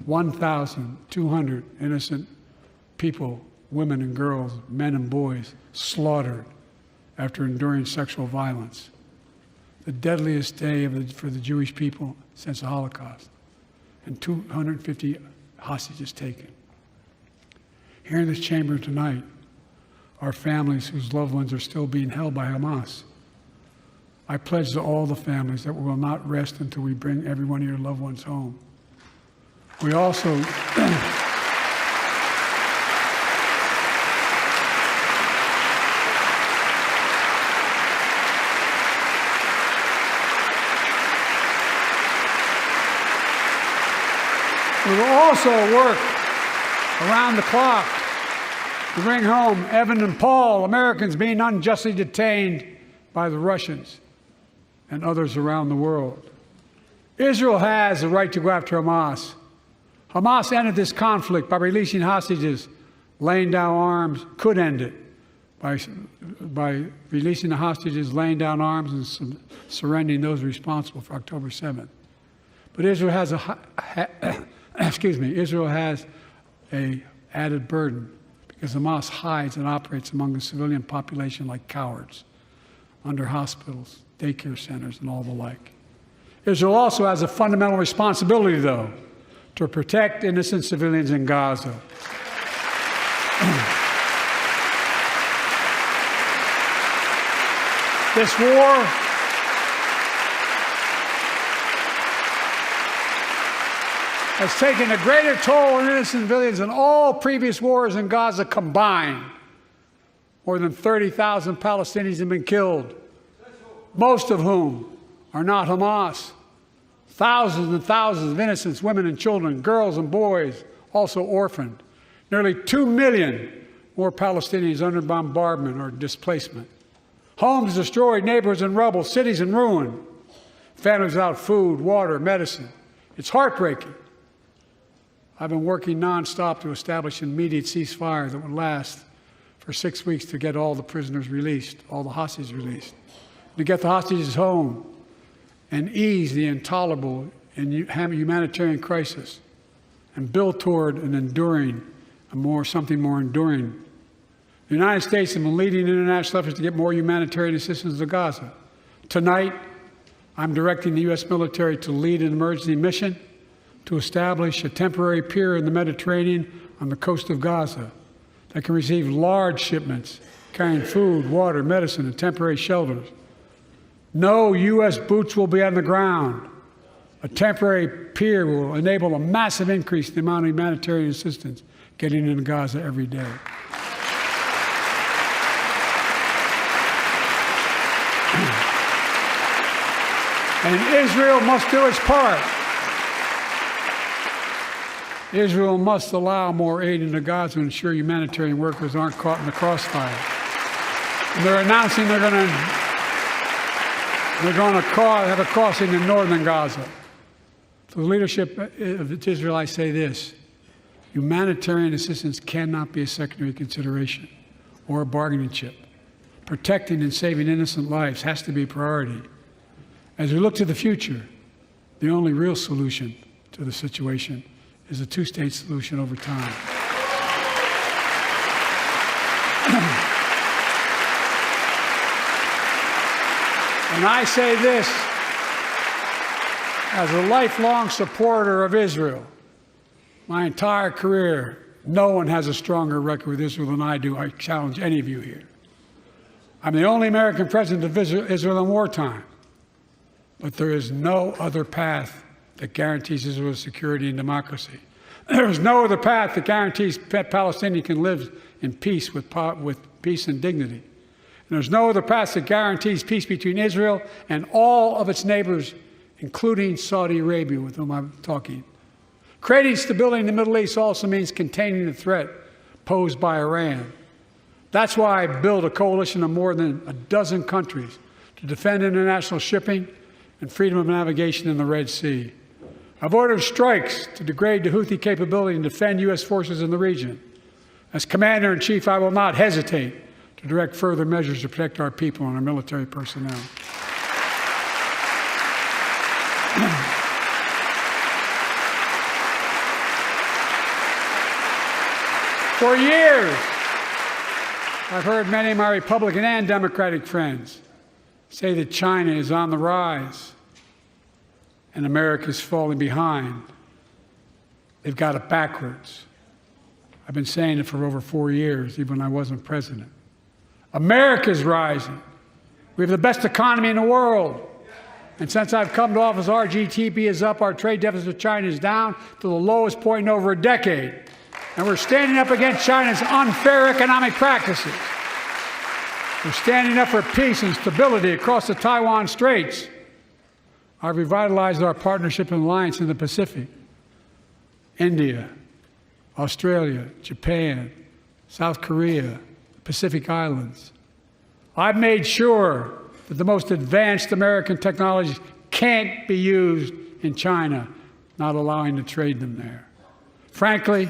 1,200 innocent people, women and girls, men and boys, slaughtered after enduring sexual violence. The deadliest day for the Jewish people since the Holocaust, and 250 hostages taken. Here in this chamber tonight are families whose loved ones are still being held by Hamas. I pledge to all the families that we will not rest until we bring every one of your loved ones home. We also we will also work around the clock to bring home Evan and Paul, Americans being unjustly detained by the Russians and others around the world. Israel has the right to go after Hamas. Hamas ended this conflict by releasing hostages, laying down arms, could end it by releasing the hostages, laying down arms, and surrendering those responsible for October 7th. But Israel has Israel has an added burden because Hamas hides and operates among the civilian population like cowards, under hospitals, daycare centers, and all the like. Israel also has a fundamental responsibility, though, to protect innocent civilians in Gaza. This war has taken a greater toll on innocent civilians than all previous wars in Gaza combined. More than 30,000 Palestinians have been killed, most of whom are not Hamas. Thousands and thousands of innocent women and children, girls and boys, also orphaned. Nearly 2 million more Palestinians under bombardment or displacement. Homes destroyed, neighborhoods in rubble, cities in ruin. Families without food, water, medicine. It's heartbreaking. I've been working nonstop to establish an immediate ceasefire that would last for 6 weeks to get all the prisoners released, all the hostages released, to get the hostages home and ease the intolerable and humanitarian crisis and build toward an enduring, something more enduring. The United States has been leading international efforts to get more humanitarian assistance to Gaza. Tonight, I'm directing the U.S. military to lead an emergency mission to establish a temporary pier in the Mediterranean on the coast of Gaza that can receive large shipments carrying food, water, medicine, and temporary shelters. No U.S. boots will be on the ground. A temporary pier will enable a massive increase in the amount of humanitarian assistance getting into Gaza every day. And Israel must do its part. Israel must allow more aid into Gaza to ensure humanitarian workers aren't caught in the crossfire. And they're announcing they're going to have a crossing in northern Gaza. To the leadership of Israel, I say this: humanitarian assistance cannot be a secondary consideration or a bargaining chip. Protecting and saving innocent lives has to be a priority. As we look to the future, the only real solution to the situation is a two-state solution over time. And I say this as a lifelong supporter of Israel. My entire career No one has a stronger record with Israel than I do. I challenge any of you here. I'm the only American president to visit Israel in wartime. But there is no other path that guarantees Israel's security and democracy. There is no other path that guarantees Palestinians can live in peace with peace and dignity. And there's no other path that guarantees peace between Israel and all of its neighbors, including Saudi Arabia, with whom I'm talking. Creating stability in the Middle East also means containing the threat posed by Iran. That's why I built a coalition of more than a dozen countries to defend international shipping and freedom of navigation in the Red Sea. I've ordered strikes to degrade the Houthi capability and defend U.S. forces in the region. As Commander-in-Chief, I will not hesitate to direct further measures to protect our people and our military personnel. For years, I've heard many of my Republican and Democratic friends say that China is on the rise and America is falling behind. They've got it backwards. I've been saying it for over 4 years, even when I wasn't president. America's rising. We have the best economy in the world. And since I've come to office, our GDP is up, our trade deficit with China is down to the lowest point in over a decade. And we're standing up against China's unfair economic practices. We're standing up for peace and stability across the Taiwan Straits. I've revitalized our partnership and alliance in the Pacific. India, Australia, Japan, South Korea, Pacific Islands. I've made sure that the most advanced American technologies can't be used in China, not allowing to trade them there. Frankly,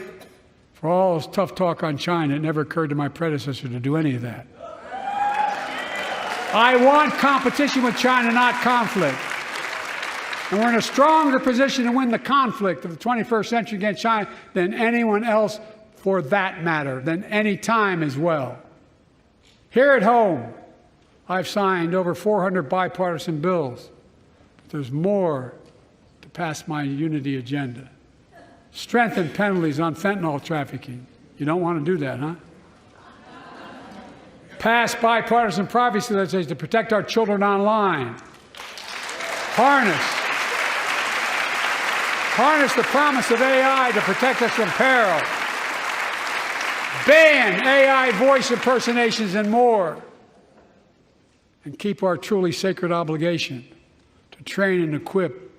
for all this tough talk on China, it never occurred to my predecessor to do any of that. I want competition with China, not conflict. And we're in a stronger position to win the conflict of the 21st century against China than anyone else, for that matter, than any time as well. Here at home, I've signed over 400 bipartisan bills. But there's more to pass my unity agenda. Strengthen penalties on fentanyl trafficking. You don't want to do that, huh? Pass bipartisan privacy legislation to protect our children online. Harness the promise of AI to protect us from peril. Ban AI voice impersonations and more. And keep our truly sacred obligation to train and equip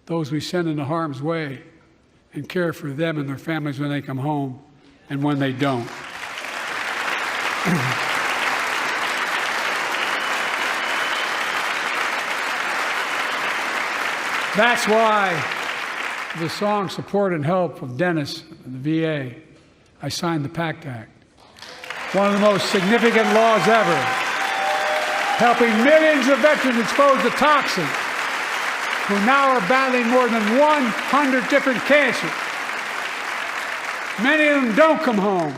those we send into harm's way and care for them and their families when they come home and when they don't. That's why the song Support and Help of Dennis and the VA, I signed the PACT Act. One of the most significant laws ever, helping millions of veterans exposed to toxins who now are battling more than 100 different cancers. Many of them don't come home,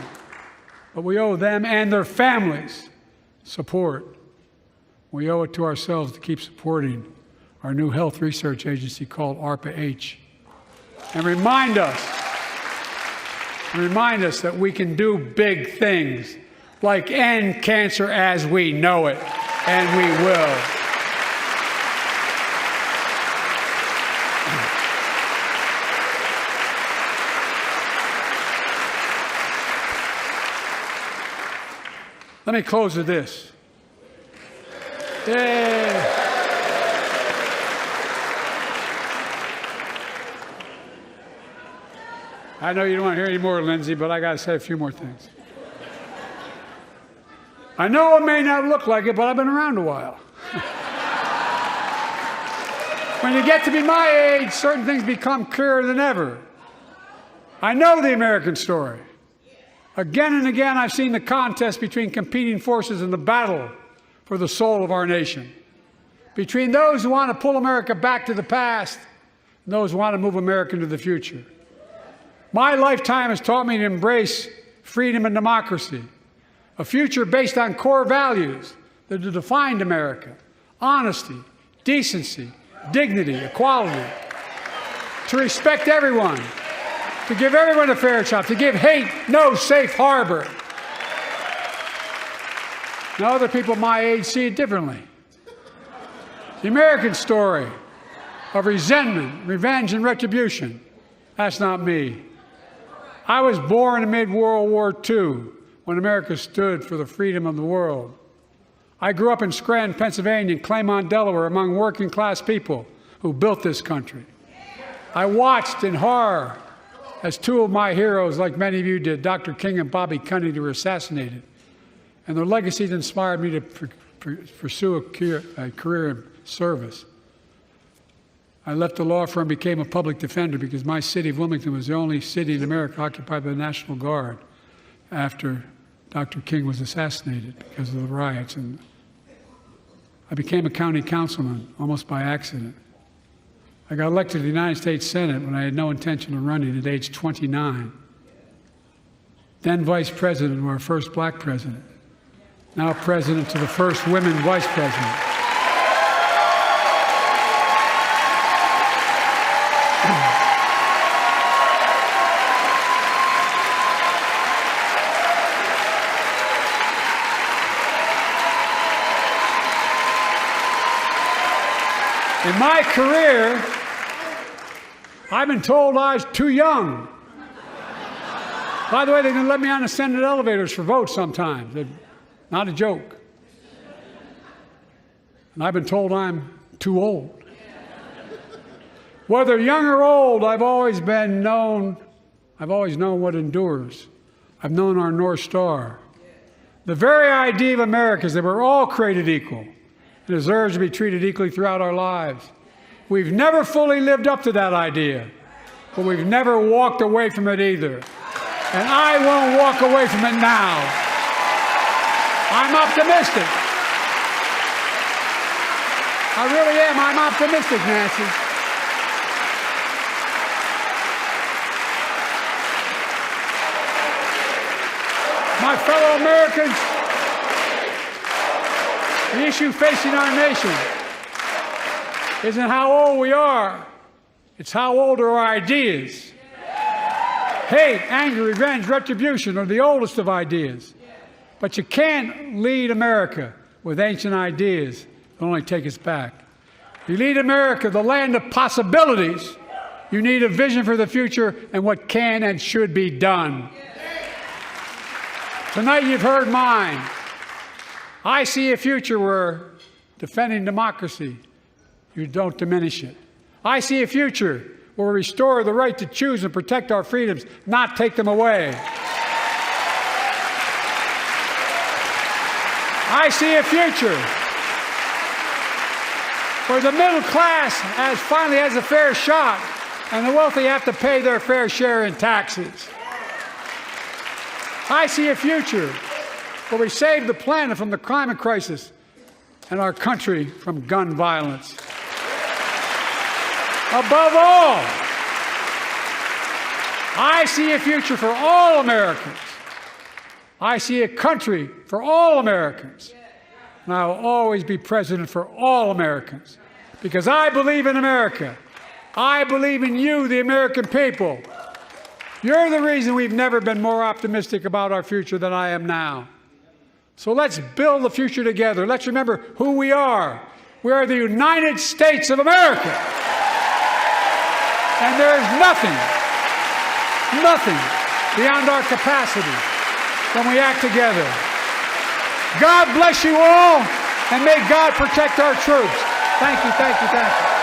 but we owe them and their families support. We owe it to ourselves to keep supporting our new health research agency called ARPA-H. And remind us that we can do big things, like end cancer as we know it, and we will. Let me close with this. Yay. I know you don't want to hear any more, Lindsay, but I got to say a few more things. I know it may not look like it, but I've been around a while. When you get to be my age, certain things become clearer than ever. I know the American story. Again and again, I've seen the contest between competing forces in the battle for the soul of our nation, between those who want to pull America back to the past and those who want to move America into the future. My lifetime has taught me to embrace freedom and democracy, a future based on core values that have defined America: honesty, decency, dignity, equality, to respect everyone, to give everyone a fair shot, to give hate no safe harbor. Now, other people my age see it differently. The American story of resentment, revenge, and retribution, that's not me. I was born in mid-World War II when America stood for the freedom of the world. I grew up in Scranton, Pennsylvania, and Claymont, Delaware, among working-class people who built this country. I watched in horror as two of my heroes, like many of you did, Dr. King and Bobby Kennedy, were assassinated. And their legacies inspired me to pursue a career in service. I left the law firm and became a public defender because my city of Wilmington was the only city in America occupied by the National Guard after Dr. King was assassinated because of the riots. And I became a county councilman almost by accident. I got elected to the United States Senate when I had no intention of running at age 29. Then vice president to our first black president. Now president to the first women vice president. In my career, I've been told I was too young. By the way, they didn't let me on the Senate elevators for votes sometimes. Not a joke. And I've been told I'm too old. Whether young or old, I've always known what endures. I've known our North Star. The very idea of America is that we're all created equal and deserves to be treated equally throughout our lives. We've never fully lived up to that idea, but we've never walked away from it either. And I won't walk away from it now. I'm optimistic. I really am. I'm optimistic, Nancy. My fellow Americans, the issue facing our nation isn't how old we are, it's how old are our ideas. Hate, anger, revenge, retribution are the oldest of ideas. But you can't lead America with ancient ideas that only take us back. You lead America, the land of possibilities. You need a vision for the future and what can and should be done. Tonight you've heard mine. I see a future where defending democracy, you don't diminish it. I see a future where we restore the right to choose and protect our freedoms, not take them away. I see a future where the middle class finally has a fair shot and the wealthy have to pay their fair share in taxes. I see a future where we save the planet from the climate crisis and our country from gun violence. Above all, I see a future for all Americans. I see a country for all Americans. And I will always be president for all Americans because I believe in America. I believe in you, the American people. You're the reason we've never been more optimistic about our future than I am now. So let's build the future together. Let's remember who we are. We are the United States of America. And there is nothing beyond our capacity when we act together. God bless you all, and may God protect our troops. Thank you, thank you, thank you.